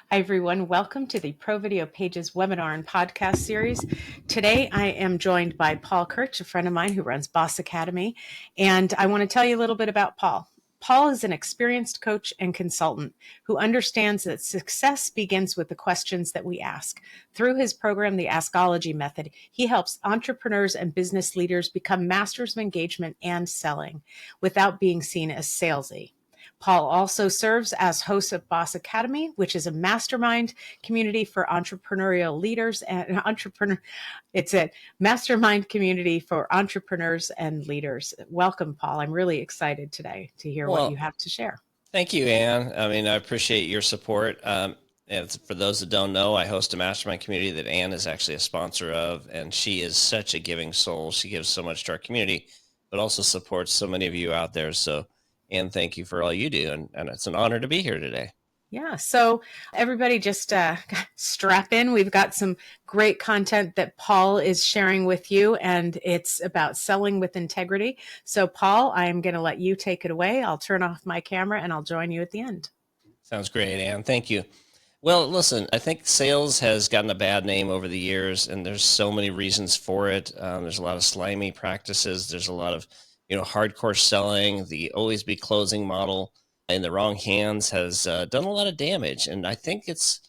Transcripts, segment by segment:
Hi, everyone. Welcome to the Pro Video Pages webinar and podcast series. Today, I am joined by Paul Kirch, a friend of mine who runs Boss Academy. And I want to tell you a little bit about Paul. Paul is an experienced coach and consultant who understands that success begins with the questions that we ask. Through his program, the Askology Method, he helps entrepreneurs and business leaders become masters of engagement and selling without being seen as salesy. Paul also serves as host of Boss Academy, which is a mastermind community for entrepreneurial leaders and It's a mastermind community for entrepreneurs and leaders. Welcome, Paul. I'm really excited today to hear what you have to share. Thank you, Anne. I appreciate your support. And for those that don't know, I host a mastermind community that Anne is actually a sponsor of, and she is such a giving soul. She gives so much to our community, but also supports so many of you out there. So, Anne, thank you for all you do, and it's an honor to be here today. Yeah, so everybody just strap in. We've got some great content that Paul is sharing with you, and it's about selling with integrity. So, Paul, I'm going to let you take it away. I'll turn off my camera, and I'll join you at the end. Sounds great, Anne. Thank you. Well, listen, I think sales has gotten a bad name over the years, and there's so many reasons for it. There's a lot of slimy practices. There's a lot of, hardcore selling, the always be closing model in the wrong hands has done a lot of damage. And I think it's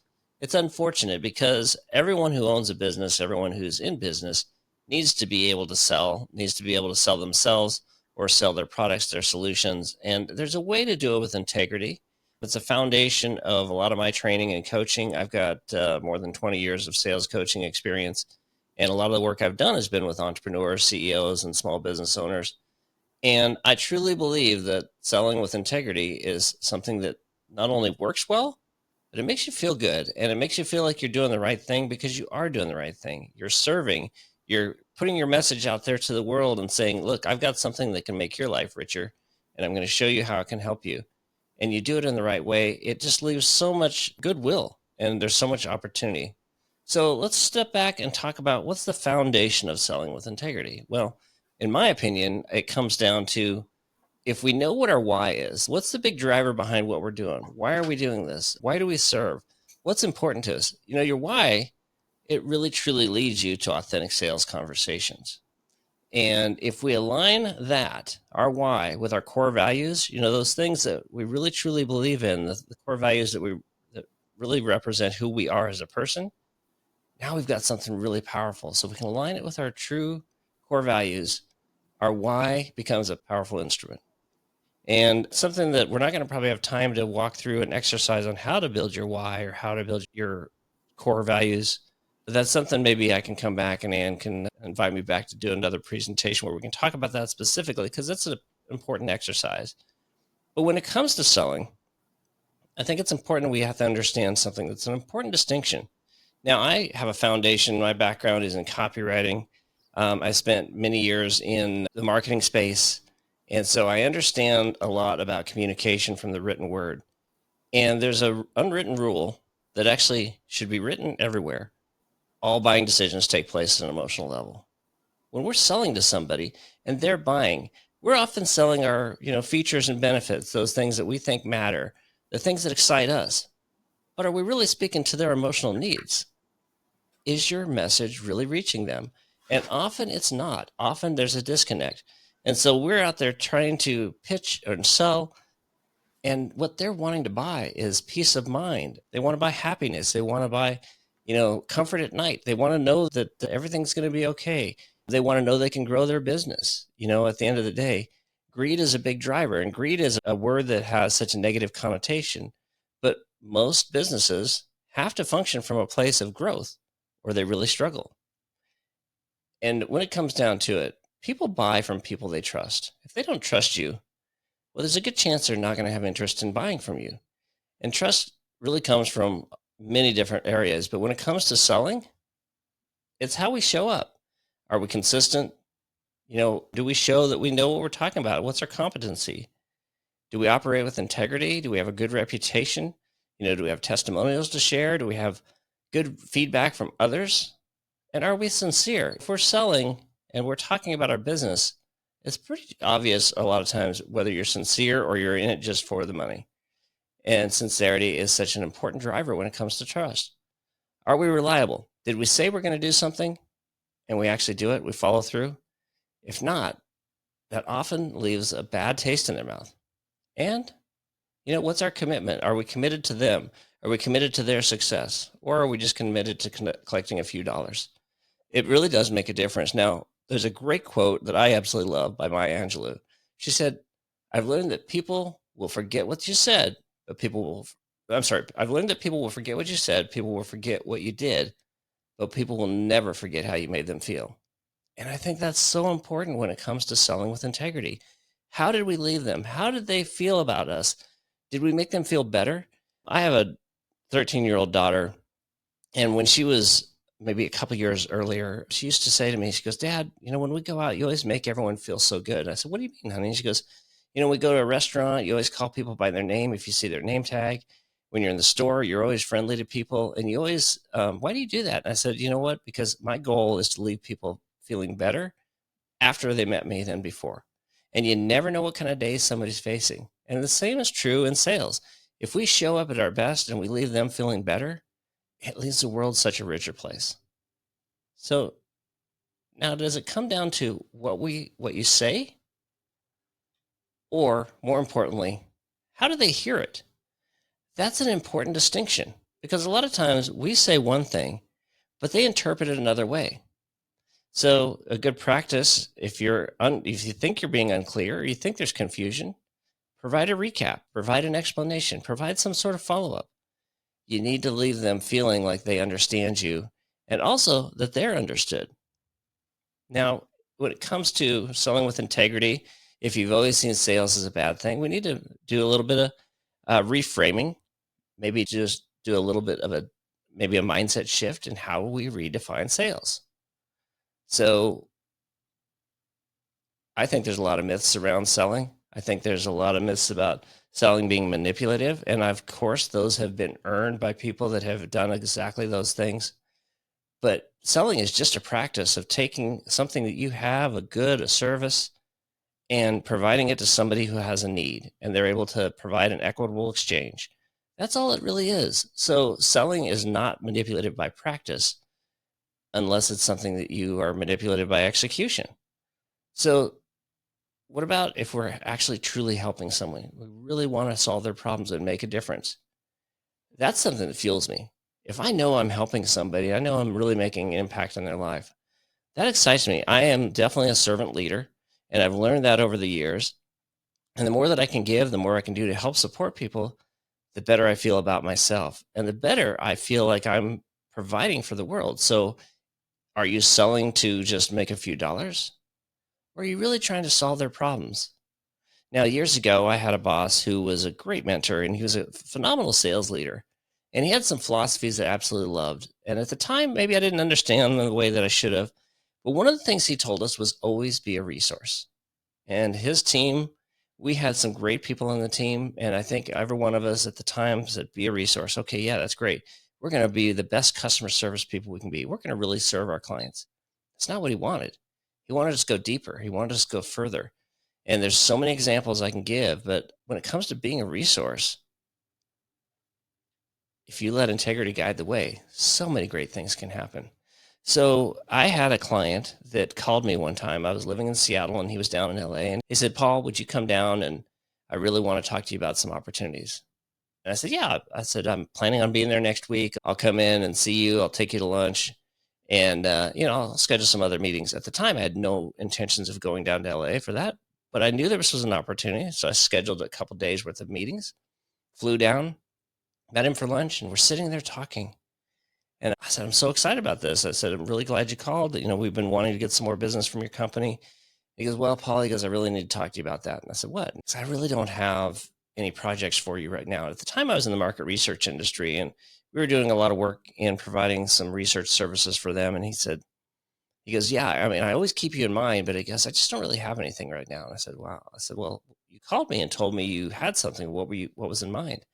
unfortunate because everyone who owns a business, everyone who's in business needs to be able to sell themselves or sell their products, their solutions. And there's a way to do it with integrity. It's a foundation of a lot of my training and coaching. I've got more than 20 years of sales coaching experience. And a lot of the work I've done has been with entrepreneurs, CEOs, and small business owners. And I truly believe that selling with integrity is something that not only works well, but it makes you feel good. And it makes you feel like you're doing the right thing because you are doing the right thing. You're serving, you're putting your message out there to the world and saying, look, I've got something that can make your life richer, and I'm going to show you how it can help you. And you do it in the right way. It just leaves so much goodwill, and there's so much opportunity. So let's step back and talk about what's the foundation of selling with integrity. Well, in my opinion, it comes down to, if we know what our why is, what's the big driver behind what we're doing? Why are we doing this? Why do we serve? What's important to us? Your why, it really truly leads you to authentic sales conversations. And if we align that, our why, with our core values, those things that we really truly believe in, the core values that really represent who we are as a person, now we've got something really powerful. So we can align it with our true core values. Our why becomes a powerful instrument. And something that we're not going to probably have time to walk through an exercise on how to build your why or how to build your core values. But that's something maybe I can come back and Anne can invite me back to do another presentation where we can talk about that specifically, because that's an important exercise. But when it comes to selling, I think it's important we have to understand something that's an important distinction. Now, I have a foundation. My background is in copywriting. I spent many years in the marketing space, and so I understand a lot about communication from the written word. And there's an unwritten rule that actually should be written everywhere. All buying decisions take place at an emotional level. When we're selling to somebody and they're buying, we're often selling our, features and benefits, those things that we think matter, the things that excite us. But are we really speaking to their emotional needs? Is your message really reaching them? And often it's not. Often there's a disconnect. And so we're out there trying to pitch and sell, and what they're wanting to buy is peace of mind. They want to buy happiness. They want to buy, comfort at night. They want to know that everything's going to be okay. They want to know they can grow their business. At the end of the day, greed is a big driver, and greed is a word that has such a negative connotation. But most businesses have to function from a place of growth, or they really struggle. And when it comes down to it, people buy from people they trust. If they don't trust you, well, there's a good chance they're not going to have interest in buying from you. And trust really comes from many different areas. But when it comes to selling, it's how we show up. Are we consistent? Do we show that we know what we're talking about? What's our competency? Do we operate with integrity? Do we have a good reputation? Do we have testimonials to share? Do we have good feedback from others? And are we sincere? If we're selling and we're talking about our business, it's pretty obvious a lot of times whether you're sincere or you're in it just for the money. And sincerity is such an important driver when it comes to trust. Are we reliable? Did we say we're going to do something and we actually do it? We follow through? If not, that often leaves a bad taste in their mouth. And, what's our commitment? Are we committed to them? Are we committed to their success? Or are we just committed to collecting a few dollars? It really does make a difference. Now, there's a great quote that I absolutely love by Maya Angelou. She said, I've learned that people will forget what you said, but I've learned that people will forget what you said, people will forget what you did, but people will never forget how you made them feel. And I think that's so important when it comes to selling with integrity. How did we leave them? How did they feel about us? Did we make them feel better? I have a 13-year-old daughter, and when she was maybe a couple years earlier, she used to say to me, she goes, Dad, when we go out, you always make everyone feel so good. And I said, what do you mean, honey? And she goes, we go to a restaurant, you always call people by their name if you see their name tag. When you're in the store, you're always friendly to people. And you always, why do you do that? And I said, you know what? Because my goal is to leave people feeling better after they met me than before. And you never know what kind of days somebody's facing. And the same is true in sales. If we show up at our best and we leave them feeling better, it leaves the world such a richer place. So now, does it come down to what you say? Or more importantly, how do they hear it? That's an important distinction, because a lot of times we say one thing, but they interpret it another way. So a good practice, if you think you're being unclear or you think there's confusion, provide a recap, provide an explanation, provide some sort of follow-up. You need to leave them feeling like they understand you and also that they're understood. Now, when it comes to selling with integrity, if you've always seen sales as a bad thing, we need to do a little bit of reframing, maybe just do a little bit of maybe a mindset shift in how we redefine sales. So I think there's a lot of myths around selling. I think there's a lot of myths about selling being manipulative. And of course, those have been earned by people that have done exactly those things. But selling is just a practice of taking something that you have, a service, and providing it to somebody who has a need, and they're able to provide an equitable exchange. That's all it really is. So selling is not manipulated by practice unless it's something that you are manipulated by execution. So what about if we're actually truly helping someone? We really want to solve their problems and make a difference. That's something that fuels me. If I know I'm helping somebody, I know I'm really making an impact on their life. That excites me. I am definitely a servant leader, and I've learned that over the years. And the more that I can give, the more I can do to help support people, the better I feel about myself, and the better I feel like I'm providing for the world. So are you selling to just make a few dollars? Or are you really trying to solve their problems? Now, years ago, I had a boss who was a great mentor, and he was a phenomenal sales leader. And he had some philosophies that I absolutely loved. And at the time, maybe I didn't understand them the way that I should have. But one of the things he told us was always be a resource. And his team, we had some great people on the team. And I think every one of us at the time said, be a resource. Okay, yeah, that's great. We're going to be the best customer service people we can be. We're going to really serve our clients. That's not what he wanted. He wanted us to go deeper. He wanted us to go further. And there's so many examples I can give. But when it comes to being a resource, if you let integrity guide the way, so many great things can happen. So I had a client that called me one time. I was living in Seattle and he was down in LA, and he said, Paul, would you come down? And I really want to talk to you about some opportunities. And I said, yeah. I said, I'm planning on being there next week. I'll come in and see you. I'll take you to lunch, and I'll schedule some other meetings. At the time, I had no intentions of going down to LA for that, but I knew this was an opportunity. So I scheduled a couple days worth of meetings, flew down, met him for lunch, and we're sitting there talking. And I said, I'm so excited about this. I said, I'm really glad you called. We've been wanting to get some more business from your company. He goes, well, Paul, I really need to talk to you about that. And I said, what? He said, I really don't have any projects for you right now. At the time, I was in the market research industry, and we were doing a lot of work in providing some research services for them. And he goes, yeah, I always keep you in mind, but I guess I just don't really have anything right now. And I said, wow. I said, well, you called me and told me you had something. What was in mind?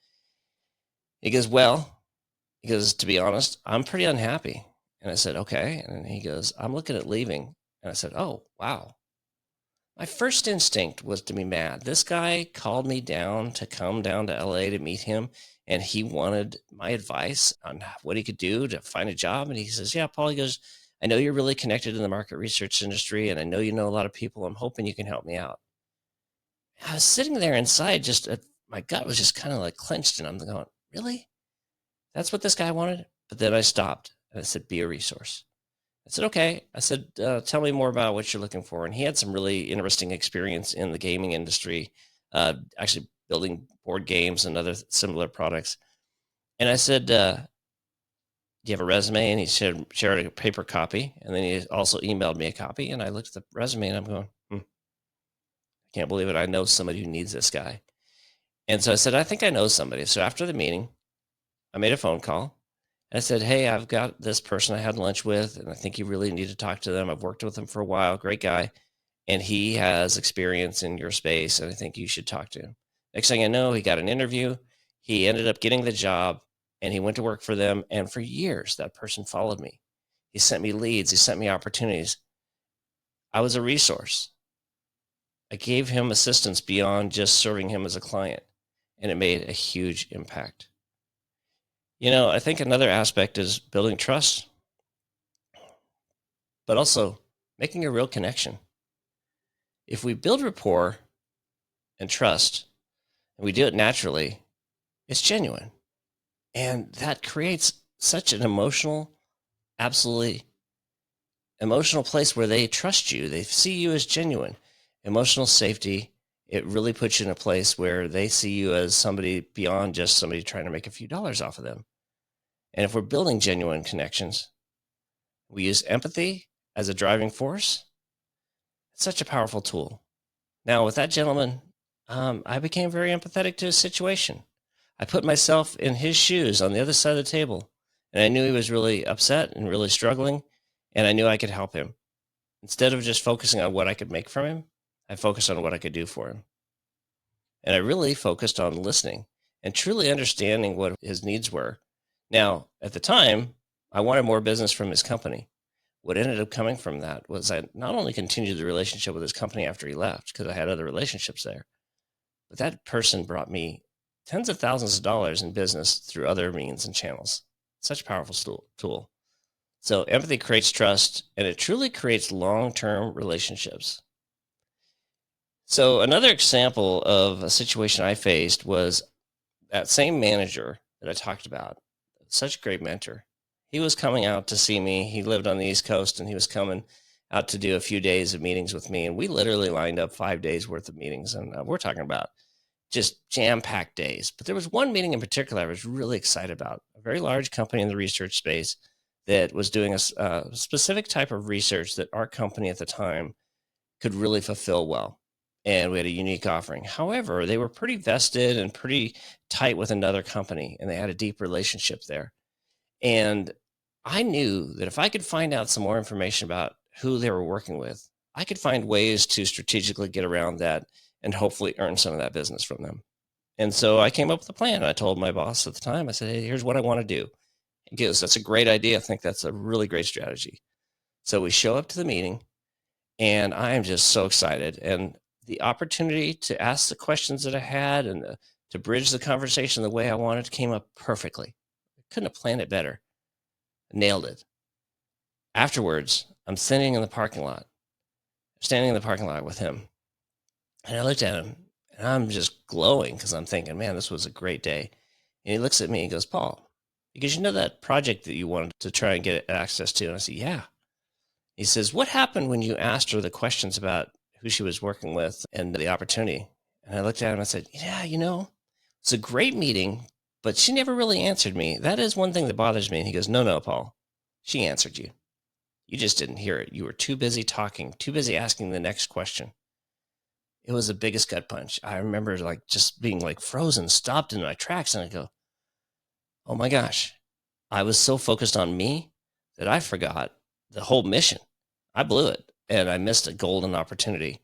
He goes, to be honest, I'm pretty unhappy. And I said, okay. And he goes, I'm looking at leaving. And I said, oh, wow. My first instinct was to be mad. This guy called me down to come down to LA to meet him, and he wanted my advice on what he could do to find a job. And he says, "Yeah, Paul," he goes, "I know you're really connected in the market research industry, and I know you know a lot of people. I'm hoping you can help me out." I was sitting there inside, my gut was just kind of like clenched, and I'm going, "Really? That's what this guy wanted?" But then I stopped and I said, "Be a resource." I said, "Okay." I said, "Tell me more about what you're looking for." And he had some really interesting experience in the gaming industry, actually building board games and other similar products. And I said, "Do you have a resume?" And he shared a paper copy. And then he also emailed me a copy. And I looked at the resume and I'm going, I can't believe it. I know somebody who needs this guy. And so I said, "I think I know somebody." So after the meeting, I made a phone call. I said, "Hey, I've got this person I had lunch with, and I think you really need to talk to them. I've worked with him for a while. Great guy. And he has experience in your space, and I think you should talk to him." Next thing I know, he got an interview. He ended up getting the job, and he went to work for them. And for years, that person followed me. He sent me leads. He sent me opportunities. I was a resource. I gave him assistance beyond just serving him as a client, and it made a huge impact. I think another aspect is building trust, but also making a real connection. If we build rapport and trust, and we do it naturally, it's genuine. And that creates such an absolutely emotional place where they trust you. They see you as genuine. Emotional safety, it really puts you in a place where they see you as somebody beyond just somebody trying to make a few dollars off of them. And if we're building genuine connections, we use empathy as a driving force. It's such a powerful tool. Now, with that gentleman, I became very empathetic to his situation. I put myself in his shoes on the other side of the table, and I knew he was really upset and really struggling, and I knew I could help him. Instead of just focusing on what I could make from him, I focused on what I could do for him. And I really focused on listening and truly understanding what his needs were. Now, at the time, I wanted more business from his company. What ended up coming from that was I not only continued the relationship with his company after he left, because I had other relationships there, but that person brought me tens of thousands of dollars in business through other means and channels. Such a powerful tool. So empathy creates trust, and it truly creates long-term relationships. So another example of a situation I faced was that same manager that I talked about, such a great mentor. He was coming out to see me. He lived on the East Coast, and he was coming out to do a few days of meetings with me. And we literally lined up 5 days worth of meetings. And we're talking about just jam-packed days. But there was one meeting in particular I was really excited about, a very large company in the research space that was doing a specific type of research that our company at the time could really fulfill well. And we had a unique offering. However, they were pretty vested and pretty tight with another company, and they had a deep relationship there. And I knew that if I could find out some more information about who they were working with, I could find ways to strategically get around that and hopefully earn some of that business from them. And so I came up with a plan. I told my boss at the time, I said, "Hey, here's what I want to do." He goes, "That's a great idea. I think that's a really great strategy." So we show up to the meeting, and I am just so excited. And the opportunity to ask the questions that I had and to bridge the conversation the way I wanted came up perfectly. I couldn't have planned it better. Nailed it. Afterwards, I'm standing in the parking lot with him. And I looked at him, and I'm just glowing because I'm thinking, man, this was a great day. And he looks at me and goes, "Paul," because you know that project that you wanted to try and get access to? And I said, "Yeah." He says, "What happened when you asked her the questions about who she was working with and the opportunity?" And I looked at him and said, "Yeah, it's a great meeting, but she never really answered me. That is one thing that bothers me." And he goes, "No, Paul, she answered you. You just didn't hear it. You were too busy talking, too busy asking the next question." It was the biggest gut punch. I remember just being frozen, stopped in my tracks. And I go, "Oh my gosh, I was so focused on me that I forgot the whole mission. I blew it, and I missed a golden opportunity."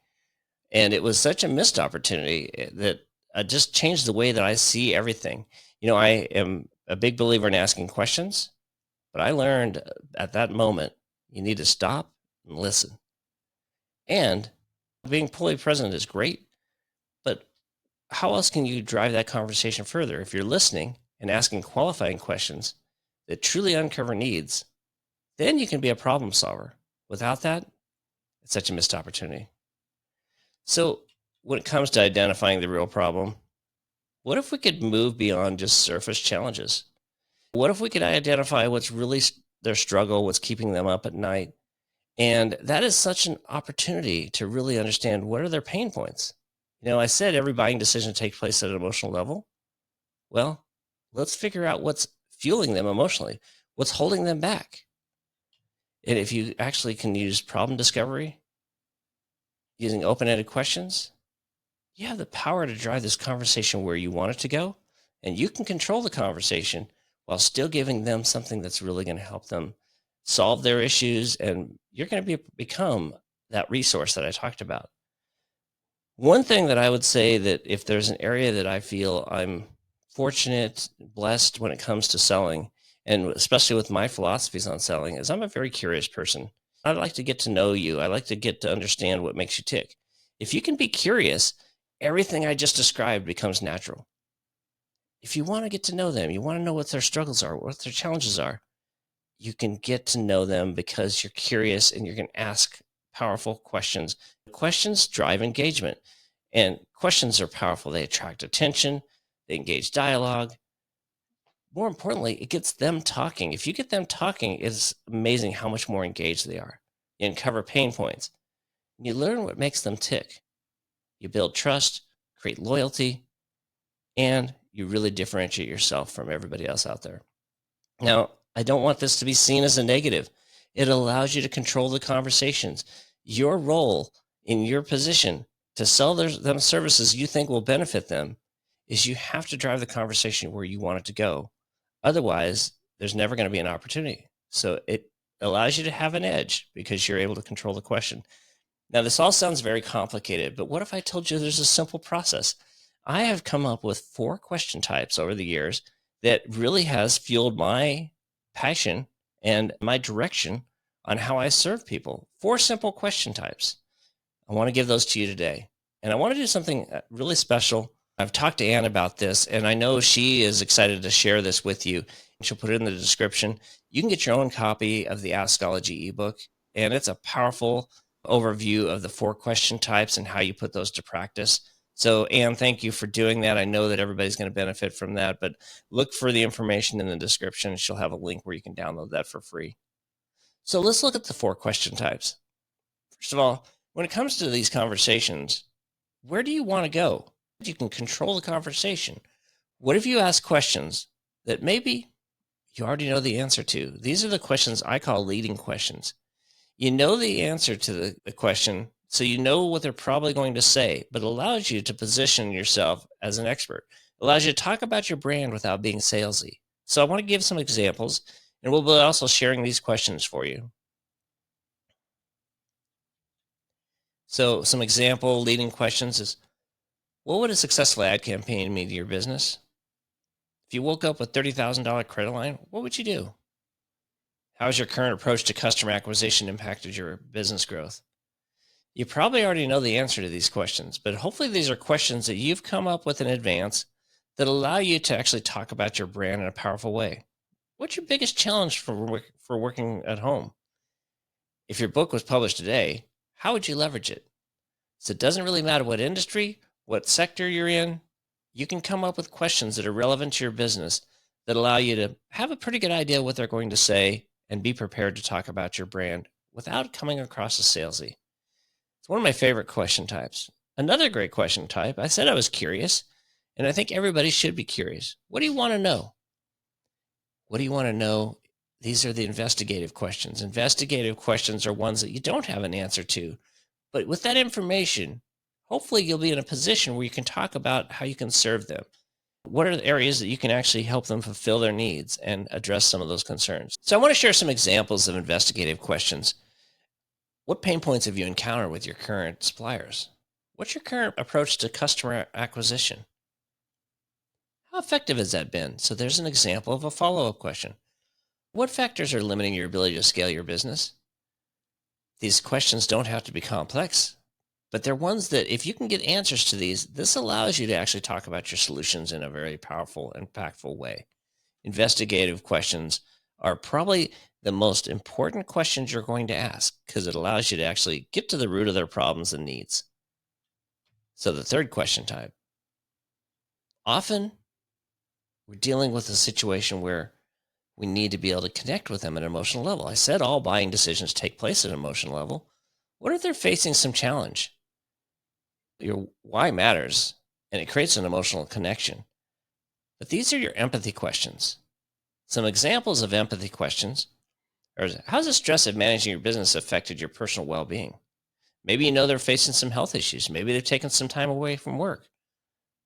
And it was such a missed opportunity that just changed the way that I see everything. I am a big believer in asking questions, but I learned at that moment, you need to stop and listen. And Being fully present is great, but how else can you drive that conversation further? If you're listening and asking qualifying questions that truly uncover needs, then you can be a problem solver. Without that, it's such a missed opportunity. So, when it comes to identifying the real problem, what if we could move beyond just surface challenges? What if we could identify what's really their struggle, what's keeping them up at night? And that is such an opportunity to really understand what are their pain points. I said every buying decision takes place at an emotional level. Well, let's figure out what's fueling them emotionally, what's holding them back. And if you actually can use problem discovery using open-ended questions, you have the power to drive this conversation where you want it to go, and you can control the conversation while still giving them something that's really going to help them solve their issues, and you're going to become that resource that I talked about. One thing that I would say, that if there's an area that I feel I'm fortunate, blessed when it comes to selling, and especially with my philosophies on selling, is I'm a very curious person. I'd like to get to know you. I like to get to understand what makes you tick. If you can be curious, everything I just described becomes natural. If you want to get to know them, you want to know what their struggles are, what their challenges are, you can get to know them because you're curious and you're going to ask powerful questions. Questions drive engagement, and questions are powerful. They attract attention, they engage dialogue. More importantly, it gets them talking. If you get them talking, it's amazing how much more engaged they are. You uncover pain points. You learn what makes them tick. You build trust, create loyalty, and you really differentiate yourself from everybody else out there. Now, I don't want this to be seen as a negative. It allows you to control the conversations. Your role in your position to sell them services you think will benefit them is you have to drive the conversation where you want it to go. Otherwise, there's never going to be an opportunity. So it allows you to have an edge because you're able to control the question. Now, this all sounds very complicated, but what if I told you there's a simple process? I have come up with 4 question types over the years that really has fueled my passion and my direction on how I serve people. 4 simple question types. I want to give those to you today. And I want to do something really special. I've talked to Anne about this, and I know she is excited to share this with you. She'll put it in the description. You can get your own copy of the Askology ebook, and it's a powerful overview of the 4 question types and how you put those to practice. So, Anne, thank you for doing that. I know that everybody's going to benefit from that, but look for the information in the description. She'll have a link where you can download that for free. So let's look at the 4 question types. First of all, when it comes to these conversations, where do you want to go? You can control the conversation. What if you ask questions that maybe you already know the answer to? These are the questions I call leading questions. You know the answer to the question, so you know what they're probably going to say, but it allows you to position yourself as an expert. It allows you to talk about your brand without being salesy. So I want to give some examples, and we'll be also sharing these questions for you. So some example leading questions is, what would a successful ad campaign mean to your business? If you woke up with $30,000 credit line, what would you do? How has your current approach to customer acquisition impacted your business growth? You probably already know the answer to these questions, but hopefully these are questions that you've come up with in advance that allow you to actually talk about your brand in a powerful way. What's your biggest challenge for working at home? If your book was published today, how would you leverage it? So it doesn't really matter what industry, what sector you're in, you can come up with questions that are relevant to your business that allow you to have a pretty good idea what they're going to say and be prepared to talk about your brand without coming across as salesy. It's one of my favorite question types. Another great question type, I said I was curious, and I think everybody should be curious. What do you want to know? What do you want to know? These are the investigative questions. Investigative questions are ones that you don't have an answer to. But with that information, hopefully you'll be in a position where you can talk about how you can serve them. What are the areas that you can actually help them fulfill their needs and address some of those concerns? So I want to share some examples of investigative questions. What pain points have you encountered with your current suppliers? What's your current approach to customer acquisition? How effective has that been? So there's an example of a follow-up question. What factors are limiting your ability to scale your business? These questions don't have to be complex, But they're ones that if you can get answers to these, this allows you to actually talk about your solutions in a very powerful, impactful way. Investigative questions are probably the most important questions you're going to ask because it allows you to actually get to the root of their problems and needs. So the third question type, often we're dealing with a situation where we need to be able to connect with them at an emotional level. I said all buying decisions take place at an emotional level. What if they're facing some challenge? Your why matters, and it creates an emotional connection. But these are your empathy questions. Some examples of empathy questions are, how's the stress of managing your business affected your personal well-being? Maybe you know they're facing some health issues. Maybe they've taken some time away from work.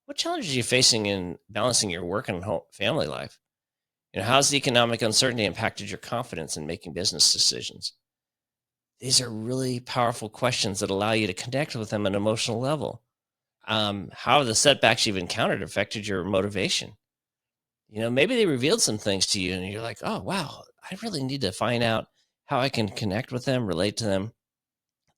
What challenges are you facing in balancing your work and family life? How's the economic uncertainty impacted your confidence in making business decisions? These are really powerful questions that allow you to connect with them at an emotional level. How have the setbacks you've encountered affected your motivation? Maybe they revealed some things to you and you're like, oh, wow, I really need to find out how I can connect with them, relate to them.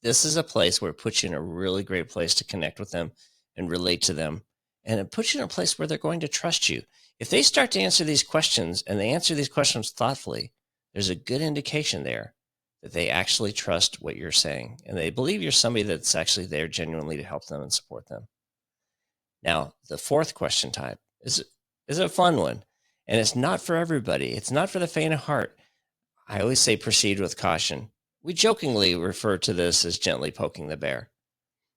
This is a place where it puts you in a really great place to connect with them and relate to them. And it puts you in a place where they're going to trust you. If they start to answer these questions and they answer these questions thoughtfully, there's a good indication there that they actually trust what you're saying and they believe you're somebody that's actually there genuinely to help them and support them. Now, the fourth question type is a fun one, and it's not for everybody. It's not for the faint of heart. I always say proceed with caution. We jokingly refer to this as gently poking the bear.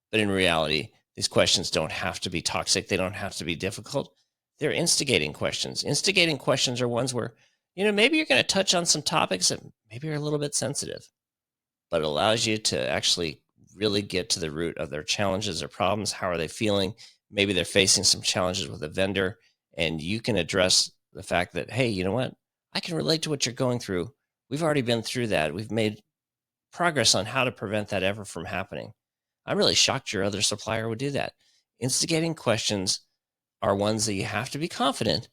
But in reality, these questions don't have to be toxic. They don't have to be difficult. They're instigating questions. Instigating questions are ones where, maybe you're going to touch on some topics that maybe are a little bit sensitive, but it allows you to actually really get to the root of their challenges or problems. How are they feeling? Maybe they're facing some challenges with a vendor, and you can address the fact that, hey, you know what? I can relate to what you're going through. We've already been through that. We've made progress on how to prevent that ever from happening. I'm really shocked your other supplier would do that. Instigating questions are ones that you have to be confident,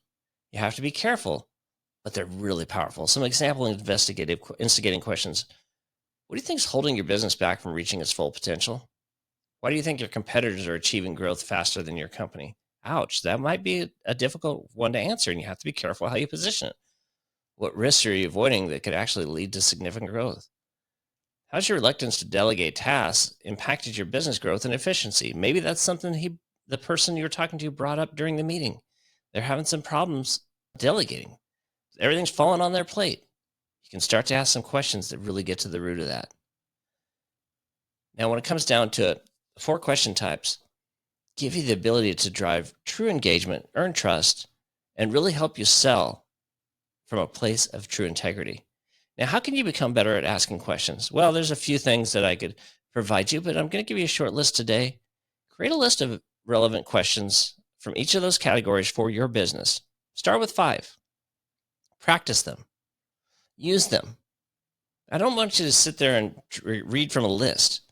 you have to be careful, but they're really powerful. Some example instigating questions. What do you think is holding your business back from reaching its full potential? Why do you think your competitors are achieving growth faster than your company? Ouch, that might be a difficult one to answer, and you have to be careful how you position it. What risks are you avoiding that could actually lead to significant growth? How's your reluctance to delegate tasks impacted your business growth and efficiency? Maybe that's something the person you're talking to brought up during the meeting. They're having some problems delegating. Everything's falling on their plate. You can start to ask some questions that really get to the root of that. Now, when it comes down to it, 4 question types give you the ability to drive true engagement, earn trust, and really help you sell from a place of true integrity. Now, how can you become better at asking questions? Well, there's a few things that I could provide you, but I'm going to give you a short list today. Create a list of relevant questions from each of those categories for your business. Start with 5. Practice them. Use them. I don't want you to sit there and read from a list,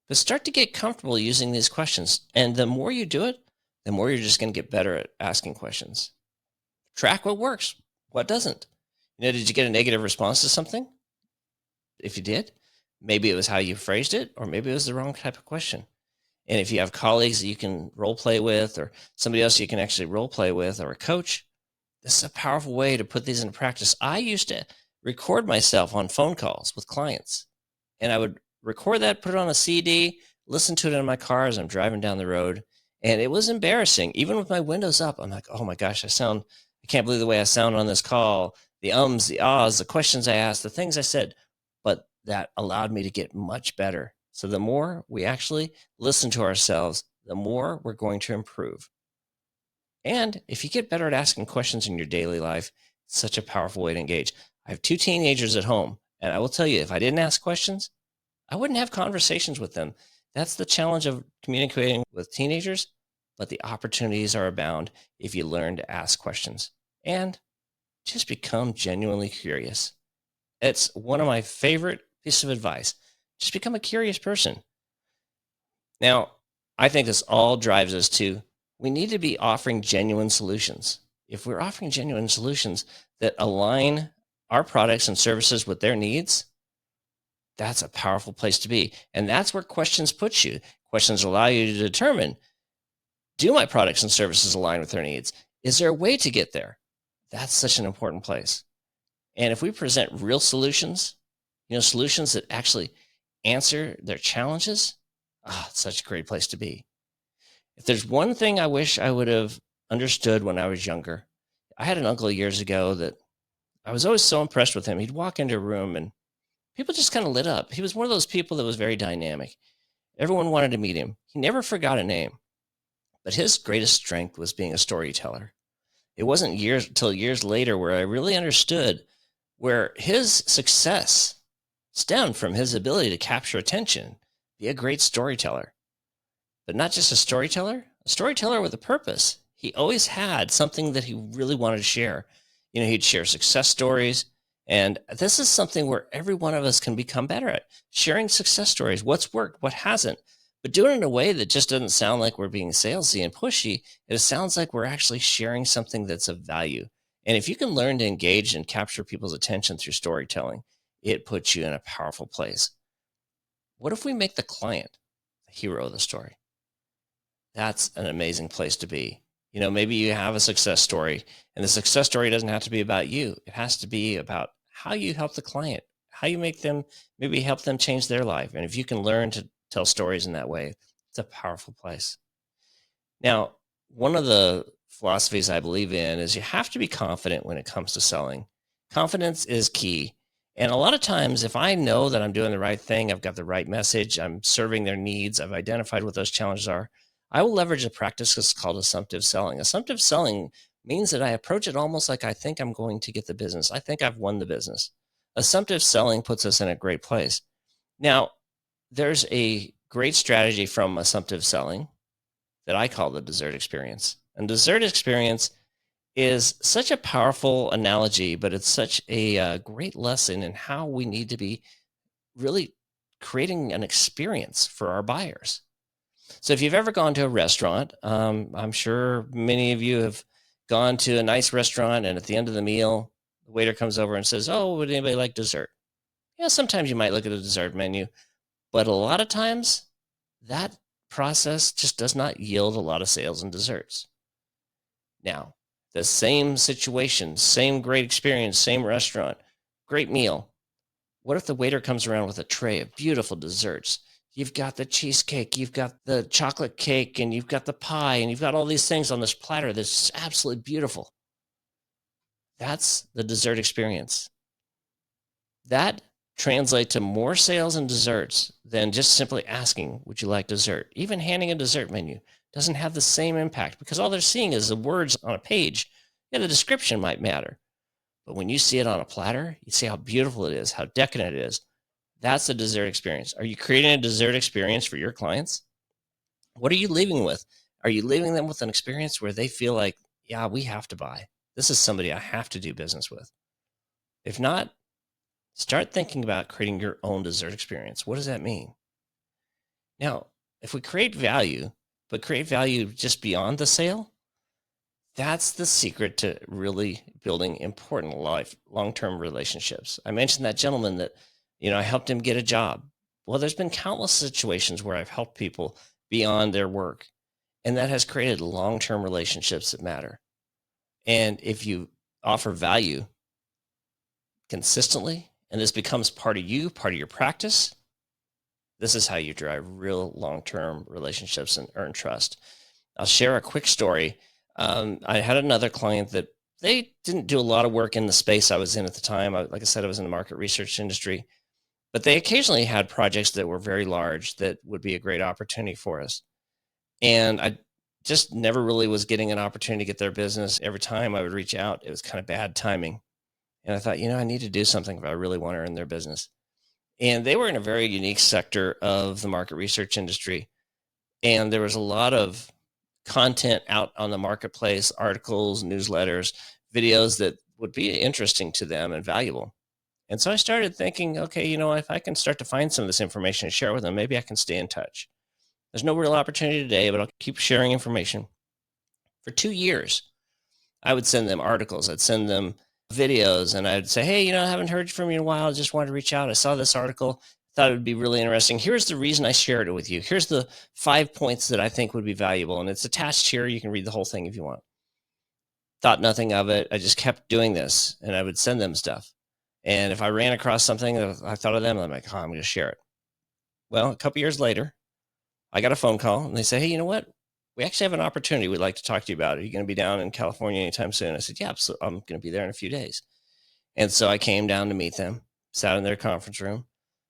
but start to get comfortable using these questions. And the more you do it, the more you're just going to get better at asking questions. Track what works, what doesn't. Did you get a negative response to something? If you did, maybe it was how you phrased it, or maybe it was the wrong type of question. And if you have colleagues that you can role play with, or somebody else you can actually role play with, or a coach, this is a powerful way to put these into practice. I used to record myself on phone calls with clients, and I would record that, put it on a CD, listen to it in my car as I'm driving down the road. And it was embarrassing. Even with my windows up, I'm like, oh my gosh, I can't believe the way I sound on this call. The ums, the ahs, the questions I asked, the things I said, but that allowed me to get much better. So the more we actually listen to ourselves, the more we're going to improve. And if you get better at asking questions in your daily life, it's such a powerful way to engage. I have 2 teenagers at home, and I will tell you, if I didn't ask questions, I wouldn't have conversations with them. That's the challenge of communicating with teenagers, but the opportunities are abound if you learn to ask questions. And just become genuinely curious. It's one of my favorite pieces of advice. Just become a curious person. Now, I think this all drives us to, we need to be offering genuine solutions. If we're offering genuine solutions that align our products and services with their needs, That's a powerful place to be. And that's where questions put you. Questions allow you to determine, do my products and services align with their needs? Is there a way to get there? That's such an important place. And if we present real solutions, solutions that actually answer their challenges, it's such a great place to be. If there's one thing I wish I would have understood when I was younger, I had an uncle years ago that I was always so impressed with him. He'd walk into a room and people just kind of lit up. He was one of those people that was very dynamic. Everyone wanted to meet him. He never forgot a name, but his greatest strength was being a storyteller. It wasn't until years later where I really understood where his success stemmed from his ability to capture attention, be a great storyteller. But not just a storyteller with a purpose. He always had something that he really wanted to share. He'd share success stories. And this is something where every one of us can become better at sharing success stories. What's worked, what hasn't, but doing it in a way that just doesn't sound like we're being salesy and pushy. It sounds like we're actually sharing something that's of value. And if you can learn to engage and capture people's attention through storytelling, it puts you in a powerful place. What if we make the client the hero of the story? That's an amazing place to be. Maybe you have a success story, and the success story doesn't have to be about you. It has to be about how you help the client, how you make them, maybe help them change their life. And if you can learn to tell stories in that way, it's a powerful place. Now, one of the philosophies I believe in is you have to be confident when it comes to selling. Confidence is key. And a lot of times, if I know that I'm doing the right thing, I've got the right message, I'm serving their needs, I've identified what those challenges are, I will leverage a practice that's called assumptive selling. Assumptive selling means that I approach it almost like I think I'm going to get the business. I think I've won the business. Assumptive selling puts us in a great place. Now, there's a great strategy from assumptive selling that I call the dessert experience. And dessert experience is such a powerful analogy, but it's such a great lesson in how we need to be really creating an experience for our buyers. So if you've ever gone to a restaurant, I'm sure many of you have gone to a nice restaurant, and at the end of the meal, the waiter comes over and says, "Oh, would anybody like dessert?" Sometimes you might look at the dessert menu, but a lot of times that process just does not yield a lot of sales in desserts. Now, the same situation, same great experience, same restaurant, great meal. What if the waiter comes around with a tray of beautiful desserts? You've got the cheesecake, you've got the chocolate cake, and you've got the pie, and you've got all these things on this platter that's absolutely beautiful. That's the dessert experience. That translates to more sales in desserts than just simply asking, "Would you like dessert?" Even handing a dessert menu doesn't have the same impact because all they're seeing is the words on a page. The description might matter. But when you see it on a platter, you see how beautiful it is, how decadent it is. That's a dessert experience. Are you creating a dessert experience for your clients? What are you leaving with? Are you leaving them with an experience where they feel like, yeah, we have to buy? This is somebody I have to do business with. If not, start thinking about creating your own dessert experience. What does that mean? Now, if we create value, but create value just beyond the sale, that's the secret to really building important long-term relationships. I mentioned that gentleman that, I helped him get a job. Well, there's been countless situations where I've helped people beyond their work, and that has created long-term relationships that matter. And if you offer value consistently, and this becomes part of you, part of your practice, this is how you drive real long-term relationships and earn trust. I'll share a quick story. I had another client that they didn't do a lot of work in the space I was in at the time. Like I said, I was in the market research industry, but they occasionally had projects that were very large that would be a great opportunity for us. And I just never really was getting an opportunity to get their business. Every time I would reach out, it was kind of bad timing. And I thought, I need to do something if I really want to earn their business. And they were in a very unique sector of the market research industry. And there was a lot of content out on the marketplace, articles, newsletters, videos that would be interesting to them and valuable. And so I started thinking, okay, if I can start to find some of this information and share it with them, maybe I can stay in touch. There's no real opportunity today, but I'll keep sharing information. For 2 years, I would send them articles. I'd send them videos, and I'd say, hey, I haven't heard from you in a while. I just wanted to reach out. I saw this article. thought it would be really interesting. Here's the reason I shared it with you. Here's the 5 points that I think would be valuable. And it's attached here. You can read the whole thing if you want. Thought nothing of it. I just kept doing this, and I would send them stuff. And if I ran across something that I thought of them, I'm like, oh, I'm going to share it. Well, a couple years later, I got a phone call, and they say, hey, you know what? We actually have an opportunity we'd like to talk to you about. Are you going to be down in California anytime soon? I said, yeah, so I'm going to be there in a few days. And so I came down to meet them, sat in their conference room,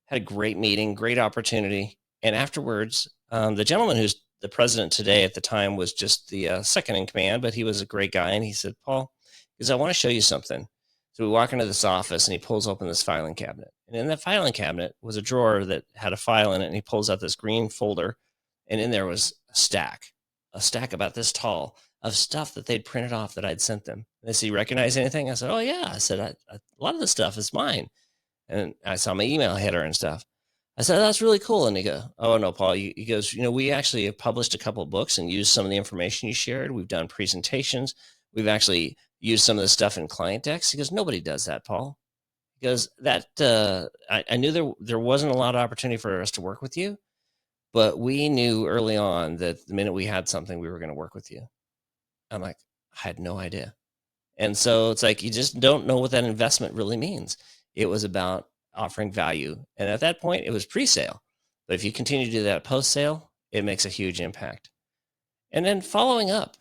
had a great meeting, great opportunity. And afterwards, the gentleman who's the president today at the time was just the second in command, but he was a great guy. And he said, Paul, because I want to show you something. So we walk into this office, and he pulls open this filing cabinet. And in that filing cabinet was a drawer that had a file in it. And he pulls out this green folder. And in there was a stack about this tall of stuff that they'd printed off that I'd sent them. And they said, you recognize anything? I said, oh, yeah. I said, a lot of the stuff is mine. And I saw my email header and stuff. I said, that's really cool. And he goes, oh, no, Paul. He goes, we actually have published a couple of books and used some of the information you shared. We've done presentations. We've actually used some of the stuff in client decks. He goes, nobody does that, Paul. He goes, I knew there wasn't a lot of opportunity for us to work with you, but we knew early on that the minute we had something, we were going to work with you. I'm like, I had no idea. And so it's like, you just don't know what that investment really means. It was about offering value. And at that point, it was pre-sale. But if you continue to do that post-sale, it makes a huge impact. And then following up,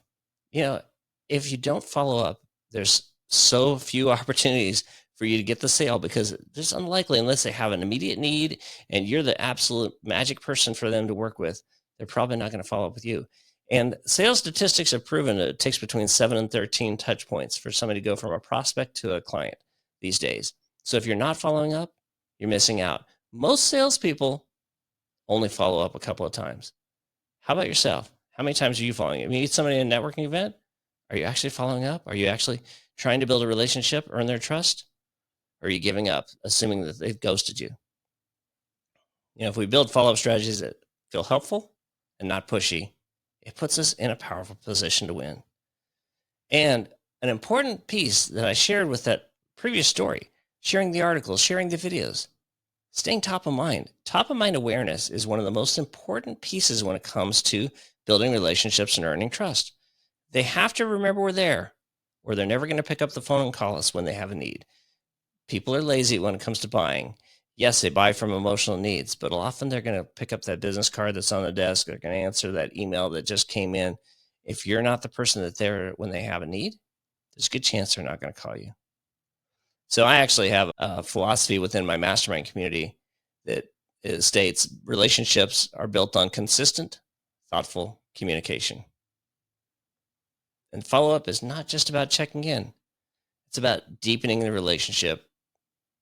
if you don't follow up, there's so few opportunities for you to get the sale, because it's unlikely, unless they have an immediate need and you're the absolute magic person for them to work with, they're probably not going to follow up with you. And sales statistics have proven that it takes between 7 and 13 touch points for somebody to go from a prospect to a client these days. So if you're not following up, you're missing out. Most salespeople only follow up a couple of times. How about yourself? How many times are you following up? You meet somebody at a networking event? Are you actually following up? Are you actually trying to build a relationship, earn their trust? Or are you giving up, assuming that they've ghosted you? If we build follow-up strategies that feel helpful and not pushy, it puts us in a powerful position to win. And an important piece that I shared with that previous story, sharing the articles, sharing the videos, staying top of mind. Top of mind awareness is one of the most important pieces when it comes to building relationships and earning trust. They have to remember we're there, or they're never going to pick up the phone and call us when they have a need. People are lazy when it comes to buying. Yes, they buy from emotional needs, but often they're going to pick up that business card that's on the desk. They're going to answer that email that just came in. If you're not the person that's there when they have a need, there's a good chance they're not going to call you. So I actually have a philosophy within my mastermind community that states relationships are built on consistent, thoughtful communication. And follow-up is not just about checking in. It's about deepening the relationship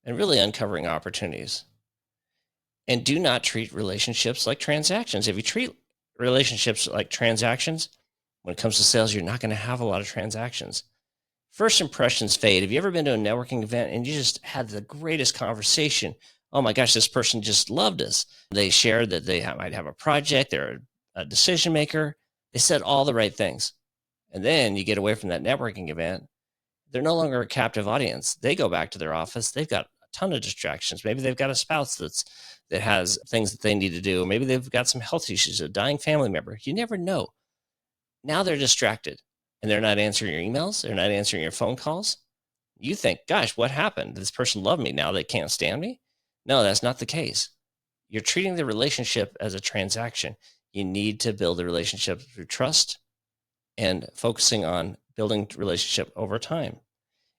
and really uncovering opportunities. And do not treat relationships like transactions. If you treat relationships like transactions, when it comes to sales, you're not going to have a lot of transactions. First impressions fade. Have you ever been to a networking event and you just had the greatest conversation? Oh my gosh, this person just loved us. They shared that they might have a project. They're a decision maker. They said all the right things. And then you get away from that networking event. They're no longer a captive audience. They go back to their office. They've got a ton of distractions. Maybe they've got a spouse that has things that they need to do. Maybe they've got some health issues, a dying family member. You never know. Now they're distracted and they're not answering your emails. They're not answering your phone calls. You think, gosh, what happened? This person loved me. Now they can't stand me. No, that's not the case. You're treating the relationship as a transaction. You need to build a relationship through trust and focusing on building relationship over time.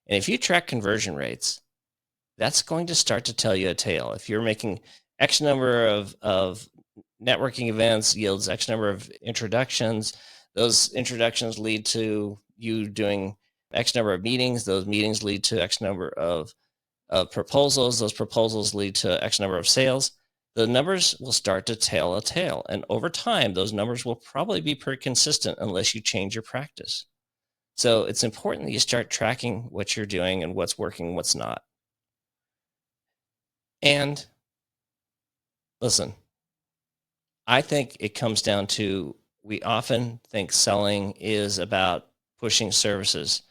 And if you track conversion rates, that's going to start to tell you a tale. If you're making X number of networking events yields X number of introductions, those introductions lead to you doing X number of meetings. Those meetings lead to X number of proposals. Those proposals lead to X number of sales. The numbers will start to tell a tale. And over time, those numbers will probably be pretty consistent unless you change your practice. So it's important that you start tracking what you're doing and what's working, what's not. And listen, I think it comes down to, we often think selling is about pushing services.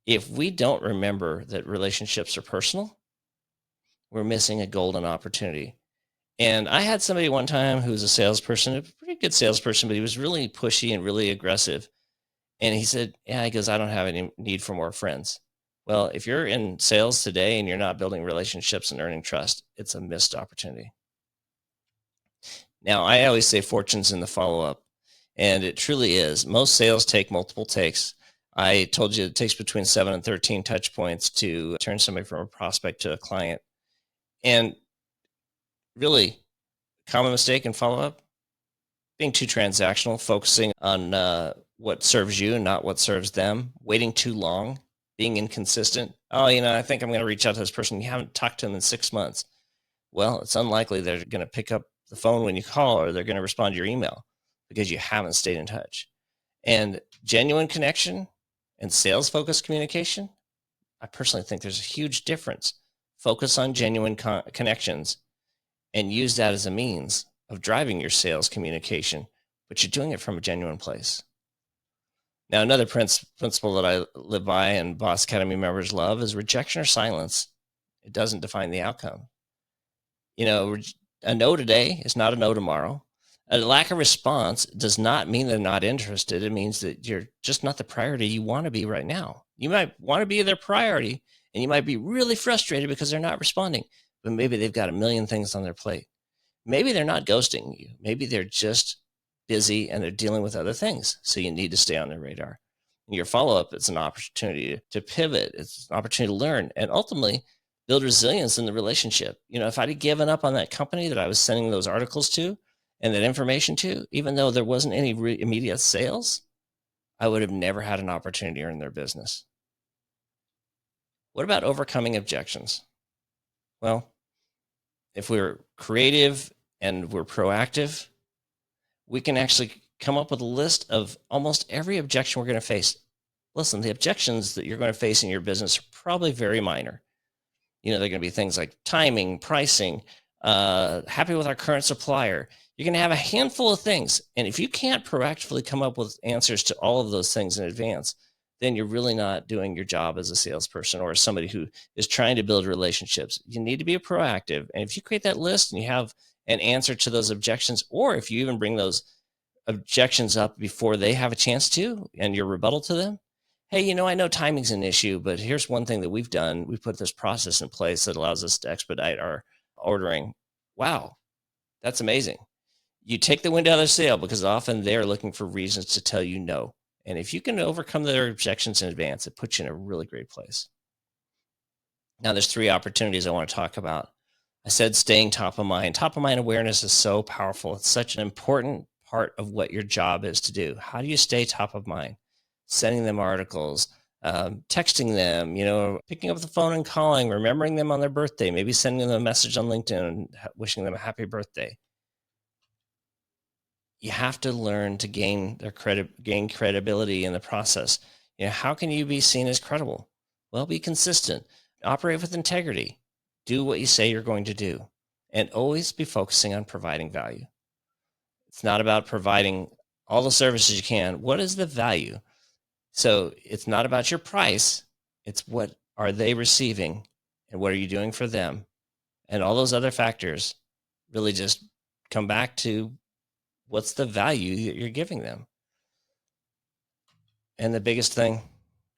If we don't remember that relationships are personal, we're missing a golden opportunity. And I had somebody one time who was a salesperson, a pretty good salesperson, but he was really pushy and really aggressive. And he said, yeah, he goes, I don't have any need for more friends. Well, if you're in sales today and you're not building relationships and earning trust, it's a missed opportunity. Now, I always say fortune's in the follow-up, and it truly is. Most sales take multiple takes. I told you it takes between 7 and 13 touch points to turn somebody from a prospect to a client. And really, common mistake in follow-up, being too transactional, focusing on what serves you and not what serves them, waiting too long, being inconsistent. Oh, I think I'm going to reach out to this person. You haven't talked to them in 6 months. Well, it's unlikely they're going to pick up the phone when you call, or they're going to respond to your email because you haven't stayed in touch. And genuine connection and sales focused communication, I personally think there's a huge difference. Focus on genuine connections and use that as a means of driving your sales communication, but you're doing it from a genuine place. Now, another principle that I live by and Boss Academy members love is rejection or silence. It doesn't define the outcome. A no today is not a no tomorrow. A lack of response does not mean they're not interested. It means that you're just not the priority you want to be right now. You might want to be their priority, and you might be really frustrated because they're not responding, but maybe they've got a million things on their plate. Maybe they're not ghosting you. Maybe they're just busy and they're dealing with other things. So you need to stay on their radar. And your follow-up, it's an opportunity to pivot. It's an opportunity to learn and ultimately build resilience in the relationship. If I'd given up on that company that I was sending those articles to and that information to, even though there wasn't any immediate sales, I would have never had an opportunity to earn their business. What about overcoming objections? Well, if we're creative and we're proactive, we can actually come up with a list of almost every objection we're going to face. Listen, the objections that you're going to face in your business are probably very minor. They're going to be things like timing, pricing, happy with our current supplier. You're going to have a handful of things. And if you can't proactively come up with answers to all of those things in advance, then you're really not doing your job as a salesperson or as somebody who is trying to build relationships. You need to be proactive. And if you create that list and you have an answer to those objections, or if you even bring those objections up before they have a chance to, and your rebuttal to them, hey, I know timing's an issue, but here's one thing that we've done. We've put this process in place that allows us to expedite our ordering. Wow, that's amazing. You take the wind out of their sail because often they're looking for reasons to tell you no. And if you can overcome their objections in advance, it puts you in a really great place. Now, there's 3 opportunities I want to talk about. I said staying top of mind. Top of mind awareness is so powerful. It's such an important part of what your job is to do. How do you stay top of mind? Sending them articles, texting them, picking up the phone and calling, remembering them on their birthday, maybe sending them a message on LinkedIn and wishing them a happy birthday. You have to learn to gain credibility in the process. How can you be seen as credible? Well, be consistent, operate with integrity, do what you say you're going to do, and always be focusing on providing value. It's not about providing all the services you can. What is the value? So it's not about your price. It's what are they receiving and what are you doing for them? And all those other factors really just come back to what's the value that you're giving them. And the biggest thing,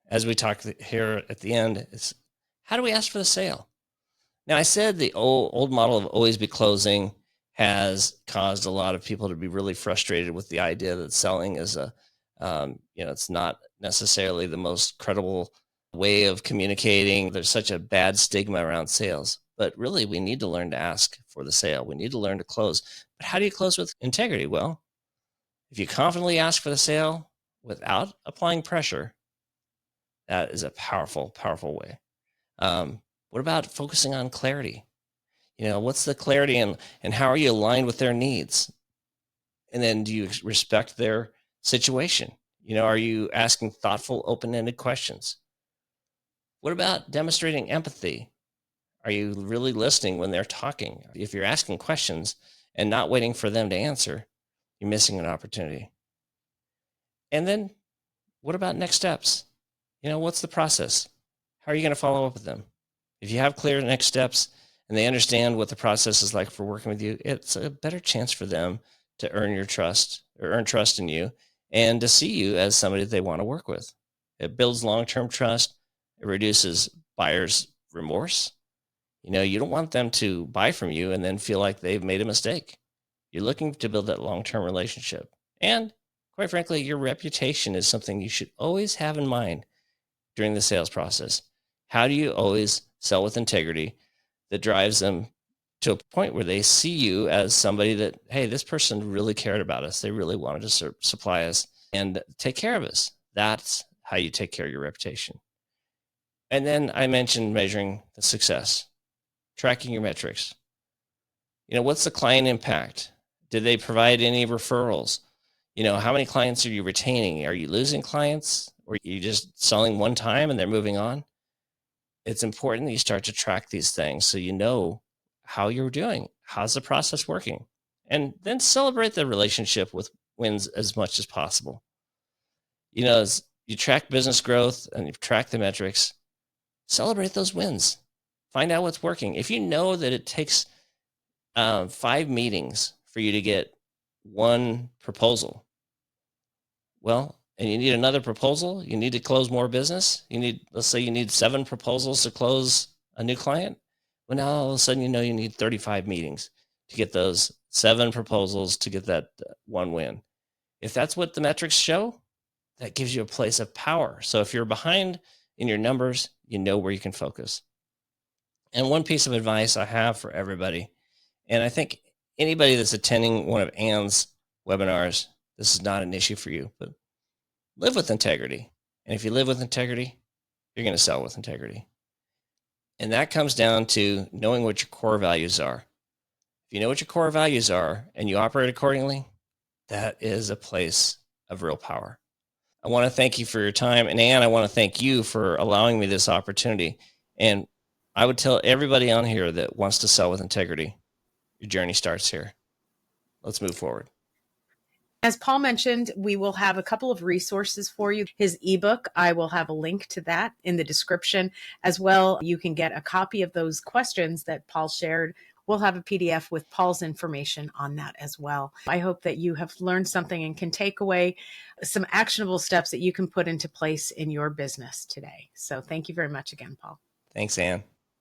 as we talk here at the end, is how do we ask for the sale? Now, I said the old model of always be closing has caused a lot of people to be really frustrated with the idea that selling is it's not necessarily the most credible way of communicating. There's such a bad stigma around sales, but really we need to learn to ask for the sale. We need to learn to close. But how do you close with integrity? Well, if you confidently ask for the sale without applying pressure, that is a powerful, powerful way. What about focusing on clarity? What's the clarity and how are you aligned with their needs? And then do you respect their situation? Are you asking thoughtful, open-ended questions? What about demonstrating empathy? Are you really listening when they're talking? If you're asking questions and not waiting for them to answer, you're missing an opportunity. And then what about next steps? What's the process? How are you going to follow up with them? If you have clear next steps and they understand what the process is like for working with you, it's a better chance for them to earn your trust or earn trust in you and to see you as somebody that they want to work with. It builds long-term trust. It reduces buyers' remorse. You don't want them to buy from you and then feel like they've made a mistake. You're looking to build that long-term relationship. And quite frankly, your reputation is something you should always have in mind during the sales process. How do you always sell with integrity that drives them to a point where they see you as somebody that, hey, this person really cared about us. They really wanted to supply us and take care of us. That's how you take care of your reputation. And then I mentioned measuring the success, tracking your metrics. What's the client impact? Did they provide any referrals? How many clients are you retaining? Are you losing clients? Or are you just selling one time and they're moving on? It's important that you start to track these things so you know how you're doing. How's the process working? And then celebrate the relationship with wins as much as possible. As you track business growth and you track the metrics, celebrate those wins. Find out what's working. If you know that it takes 5 meetings for you to get one proposal, well, and you need another proposal, you need to close more business. Let's say you need 7 proposals to close a new client. Well, now all of a sudden, you need 35 meetings to get those 7 proposals to get that one win. If that's what the metrics show, that gives you a place of power. So if you're behind in your numbers, you know where you can focus. And one piece of advice I have for everybody, and I think anybody that's attending one of Ann's webinars, this is not an issue for you, but live with integrity. And if you live with integrity, you're going to sell with integrity. And that comes down to knowing what your core values are. If you know what your core values are and you operate accordingly, that is a place of real power. I want to thank you for your time. And Ann, I want to thank you for allowing me this opportunity. And I would tell everybody on here that wants to sell with integrity, your journey starts here. Let's move forward. As Paul mentioned, we will have a couple of resources for you. His ebook, I will have a link to that in the description as well. You can get a copy of those questions that Paul shared. We'll have a PDF with Paul's information on that as well. I hope that you have learned something and can take away some actionable steps that you can put into place in your business today. So thank you very much again, Paul. Thanks, Ann.